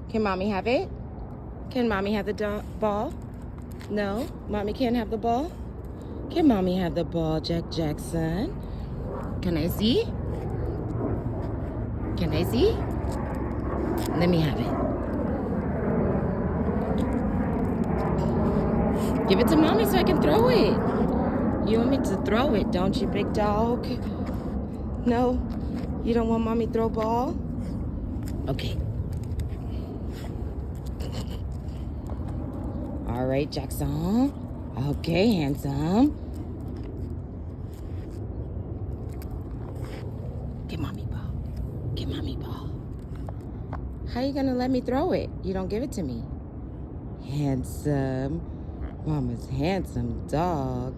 Can mommy have it? Can mommy have the ball? No, mommy can't have the ball. Can mommy have the ball, Jack Jackson? Can I see? Can I see? Let me have it. Give it to mommy so I can throw it. You want me to throw it, don't you, big dog? No? You don't want mommy throw ball? Okay. All right, Jackson. Okay, handsome. Get mommy ball. Get mommy ball. How you gonna let me throw it? You don't give it to me. Handsome. Mama's handsome dog.